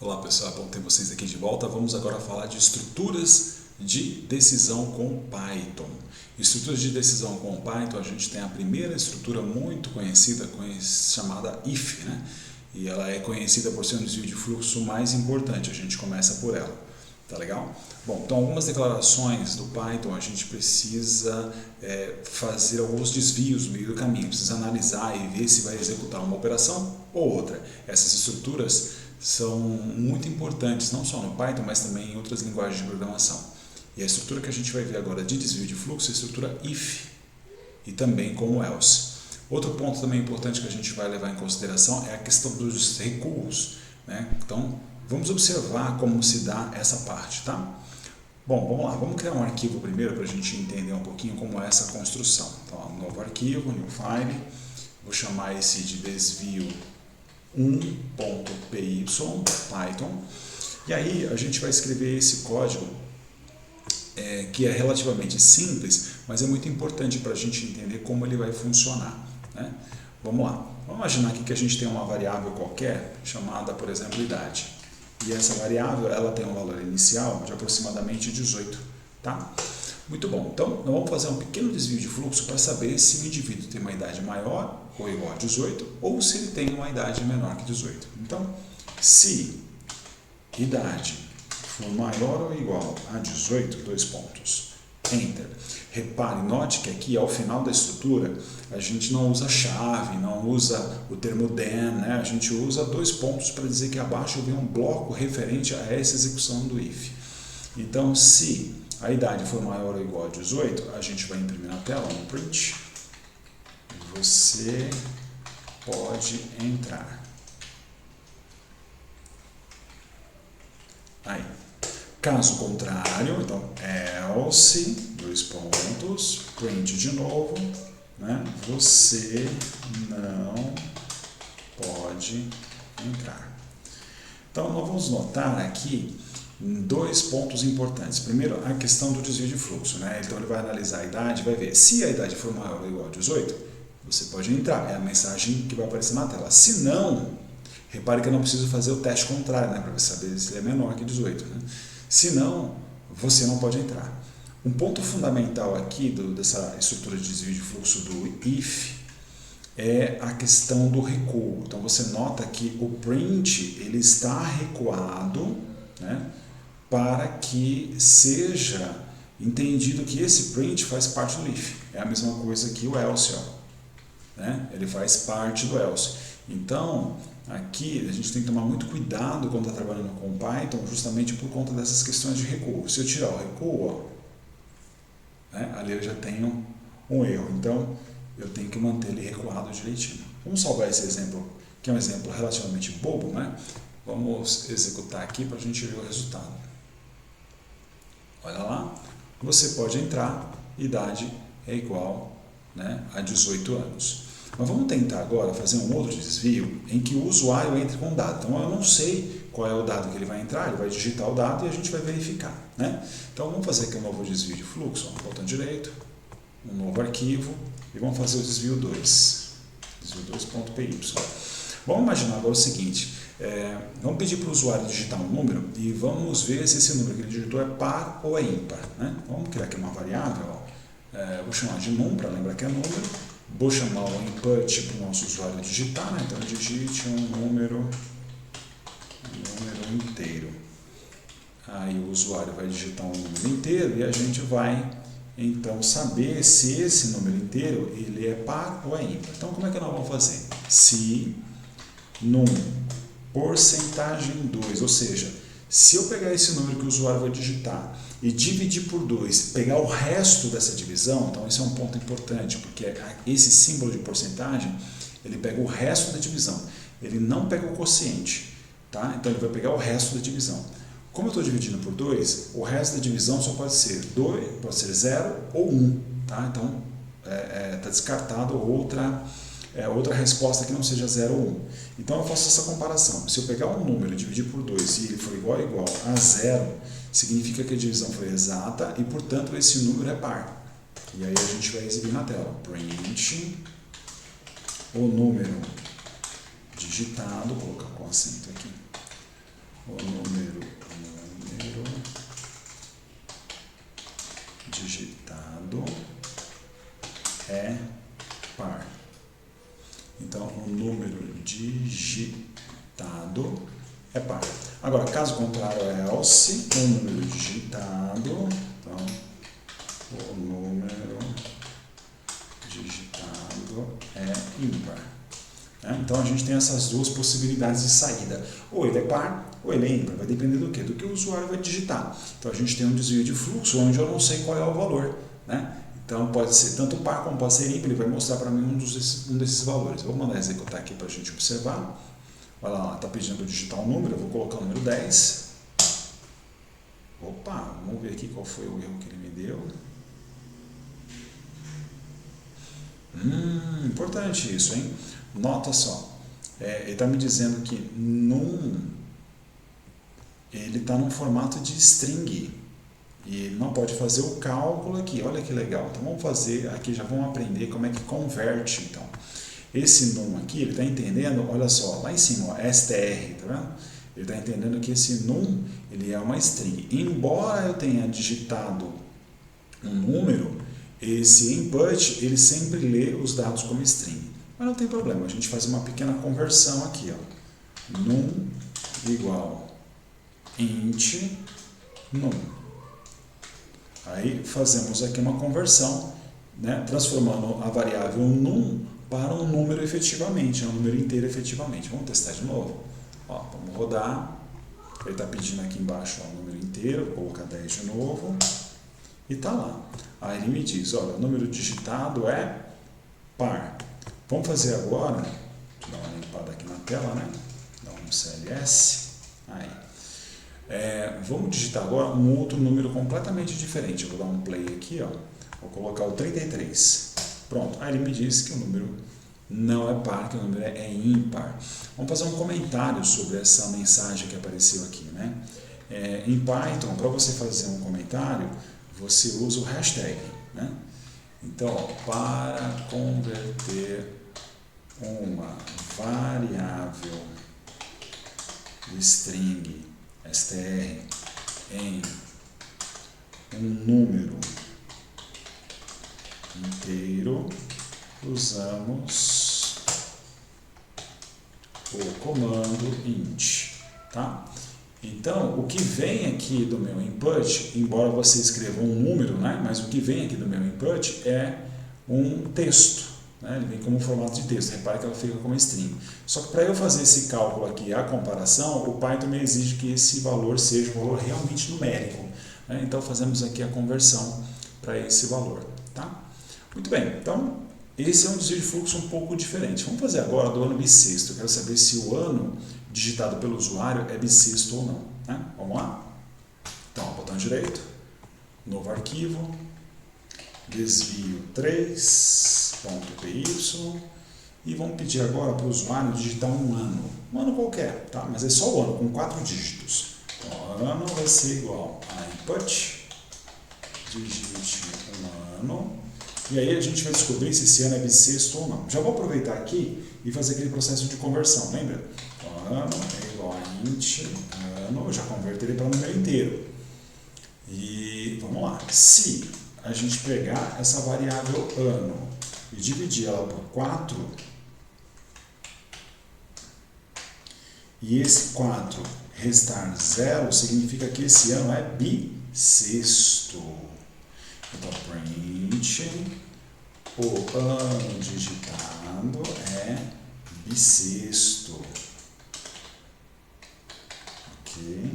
Olá pessoal, é bom ter vocês aqui de volta. Vamos agora falar de estruturas de decisão com Python. Estruturas de decisão com Python, a gente tem a primeira estrutura muito conhecida chamada if, né? E ela é conhecida por ser um desvio de fluxo mais importante, a gente começa por ela. Tá legal? Bom, então algumas declarações do Python a gente precisa fazer alguns desvios no meio do caminho, precisa analisar e ver se vai executar uma operação ou outra. Essas estruturas são muito importantes, não só no Python, mas também em outras linguagens de programação. E a estrutura que a gente vai ver agora de desvio de fluxo é a estrutura if e também como else. Outro ponto também importante que a gente vai levar em consideração é a questão dos recuos, né? Então, vamos observar como se dá essa parte, tá? Bom, vamos lá, vamos criar um arquivo primeiro para a gente entender um pouquinho como é essa construção. Então, ó, novo arquivo, new file, vou chamar esse de desvio 1.py, Python, e aí a gente vai escrever esse código que é relativamente simples, mas é muito importante para a gente entender como ele vai funcionar, né? Vamos lá, vamos imaginar aqui que a gente tem uma variável qualquer, chamada, por exemplo, idade, e essa variável ela tem um valor inicial de aproximadamente 18, tá? Muito bom, então nós vamos fazer um pequeno desvio de fluxo para saber se o indivíduo tem uma idade maior ou igual a 18 ou se ele tem uma idade menor que 18. Então, se idade for maior ou igual a 18, dois pontos, enter. Repare, note que aqui ao final da estrutura a gente não usa chave, não usa o termo then, né? A gente usa dois pontos para dizer que abaixo vem um bloco referente a essa execução do if. Então, se a idade for maior ou igual a 18, a gente vai imprimir na tela um print. Você pode entrar. Aí. Caso contrário, então, else, dois pontos, print de novo, né? Você não pode entrar. Então, nós vamos notar aqui dois pontos importantes. Primeiro, a questão do desvio de fluxo, né? Então, ele vai analisar a idade, vai ver se a idade for maior ou igual a 18, você pode entrar, é a mensagem que vai aparecer na tela. Se não, repare que eu não preciso fazer o teste contrário, né? Para saber se ele é menor que 18, né? Se não, você não pode entrar. Um ponto fundamental aqui dessa estrutura de desvio de fluxo do if é a questão do recuo. Então, você nota que o print ele está recuado, né, para que seja entendido que esse print faz parte do if. É a mesma coisa que o else, ó, né? Ele faz parte do else. Então, aqui a gente tem que tomar muito cuidado quando está trabalhando com Python, justamente por conta dessas questões de recuo. Se eu tirar o recuo, ó, né, ali eu já tenho um erro. Então, eu tenho que manter ele recuado direitinho. Vamos salvar esse exemplo, que é um exemplo relativamente bobo, né? Vamos executar aqui para a gente ver o resultado. Olha lá, você pode entrar, idade é igual, né, a 18 anos. Mas vamos tentar agora fazer um outro desvio em que o usuário entre com o dado. Então eu não sei qual é o dado que ele vai entrar, ele vai digitar o dado e a gente vai verificar, né? Então vamos fazer aqui um novo desvio de fluxo, botão direito, um novo arquivo e vamos fazer o desvio 2, desvio 2.py. Vamos imaginar agora o seguinte, vamos pedir para o usuário digitar um número e vamos ver se esse número que ele digitou é par ou é ímpar, né? Vamos criar aqui uma variável, ó. Vou chamar de num para lembrar que é número. Vou chamar o input para o nosso usuário digitar, né? Então digite um número inteiro. Aí o usuário vai digitar um número inteiro e a gente vai então saber se esse número inteiro ele é par ou é ímpar. Então como é que nós vamos fazer? Se num porcentagem 2, ou seja, se eu pegar esse número que o usuário vai digitar e dividir por 2, pegar o resto dessa divisão, então esse é um ponto importante, porque esse símbolo de porcentagem, ele pega o resto da divisão, ele não pega o quociente, tá? Então ele vai pegar o resto da divisão. Como eu estou dividindo por 2, o resto da divisão só pode ser 2, pode ser 0 ou 1, tá? Então está descartado outra resposta que não seja 0 ou 1. Então eu faço essa comparação. Se eu pegar um número e dividir por 2 e ele for igual a 0, significa que a divisão foi exata e, portanto, esse número é par. E aí a gente vai exibir na tela. Print o número digitado, vou colocar com acento aqui, o número digitado é par. Então, o número digitado é par. Agora, caso contrário é else, o número digitado, então, o número digitado é ímpar. Então, a gente tem essas duas possibilidades de saída. Ou ele é par, ou ele é ímpar. Vai depender do quê? Do que o usuário vai digitar. Então, a gente tem um desvio de fluxo onde eu não sei qual é o valor, né? Então, pode ser tanto par como pode ser ímpar. Ele vai mostrar para mim um desses valores. Eu vou mandar executar aqui para a gente observar. Olha lá, está pedindo para digitar um número. Eu vou colocar o número 10. Opa, vamos ver aqui qual foi o erro que ele me deu. Importante isso, hein? Nota só, ele está me dizendo que ele está num formato de string e ele não pode fazer o cálculo aqui. Olha que legal. Então vamos fazer aqui, já vamos aprender como é que converte. Então, esse num aqui, ele está entendendo, olha só, lá em cima, ó, str, tá vendo? Ele está entendendo que esse num, ele é uma string. Embora eu tenha digitado um número, esse input, ele sempre lê os dados como string. Mas não tem problema, a gente faz uma pequena conversão aqui, ó. Num igual int num. Aí fazemos aqui uma conversão, né, transformando a variável num para um número efetivamente, um número inteiro efetivamente. Vamos testar de novo? Ó, vamos rodar. Ele está pedindo aqui embaixo o número inteiro, vou colocar 10 de novo. E está lá. Aí ele me diz, olha, o número digitado é par. Vamos fazer agora, deixa eu dar uma limpada aqui na tela, né? Dá um CLS. Aí. Vamos digitar agora um outro número completamente diferente. Eu vou dar um play aqui, ó. Vou colocar o 33. Pronto. Aí ele me diz que o número não é par, que o número é ímpar. Vamos fazer um comentário sobre essa mensagem que apareceu aqui, né? Em Python, para você fazer um comentário, você usa o hashtag, né? Então, ó, para converter uma variável string str em um número inteiro, usamos o comando int, tá? Então, o que vem aqui do meu input, embora você escreva um número, né, mas o que vem aqui do meu input é um texto, né, ele vem como formato de texto. Repare que ela fica como string. Só que para eu fazer esse cálculo aqui, a comparação, o Python me exige que esse valor seja um valor realmente numérico, né? Então, fazemos aqui a conversão para esse valor, tá? Muito bem, então, esse é um desvio de fluxo um pouco diferente. Vamos fazer agora do ano bissexto. Eu quero saber se o ano digitado pelo usuário é bissexto ou não, né? Vamos lá? Então, botão direito, novo arquivo, desvio 3.py e vamos pedir agora para o usuário digitar um ano qualquer, tá? Mas é só o ano, com 4 dígitos. Então, ano vai ser igual a input, digite um ano. E aí a gente vai descobrir se esse ano é bissexto ou não. Já vou aproveitar aqui e fazer aquele processo de conversão, lembra? Então, ano é igual a int, ano, eu já converto ele para número inteiro. E vamos lá. Se a gente pegar essa variável ano e dividir ela por 4, e esse 4 restar 0, significa que esse ano é bissexto. Então, print, o ano digitado é bissexto. Ok.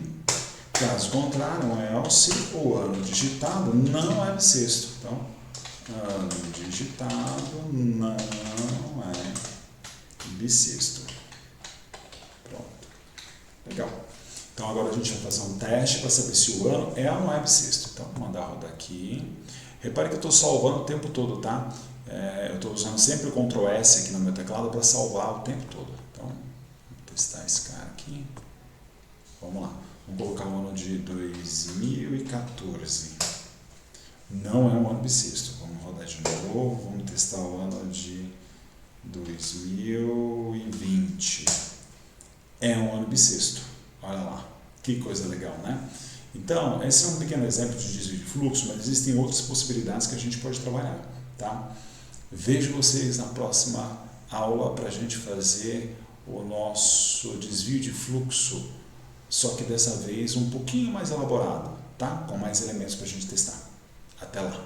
Caso contrário, else, o ano digitado não é bissexto. Então, ano digitado não é bissexto. Pronto. Legal. Então, agora a gente vai fazer um teste para saber se o ano é ou não é bissexto. Então, vou mandar rodar aqui. Repare que eu estou salvando o tempo todo, tá? Eu estou usando sempre o Ctrl S aqui no meu teclado para salvar o tempo todo. Então, vou testar esse cara aqui. Vamos lá. Vamos colocar o ano de 2014. Não é um ano bissexto. Vamos rodar de novo. Vamos testar o ano de 2020. É um ano bissexto. Olha lá. Que coisa legal, né? Então, esse é um pequeno exemplo de desvio de fluxo, mas existem outras possibilidades que a gente pode trabalhar, tá? Vejo vocês na próxima aula para a gente fazer o nosso desvio de fluxo, só que dessa vez um pouquinho mais elaborado, tá? Com mais elementos para a gente testar. Até lá!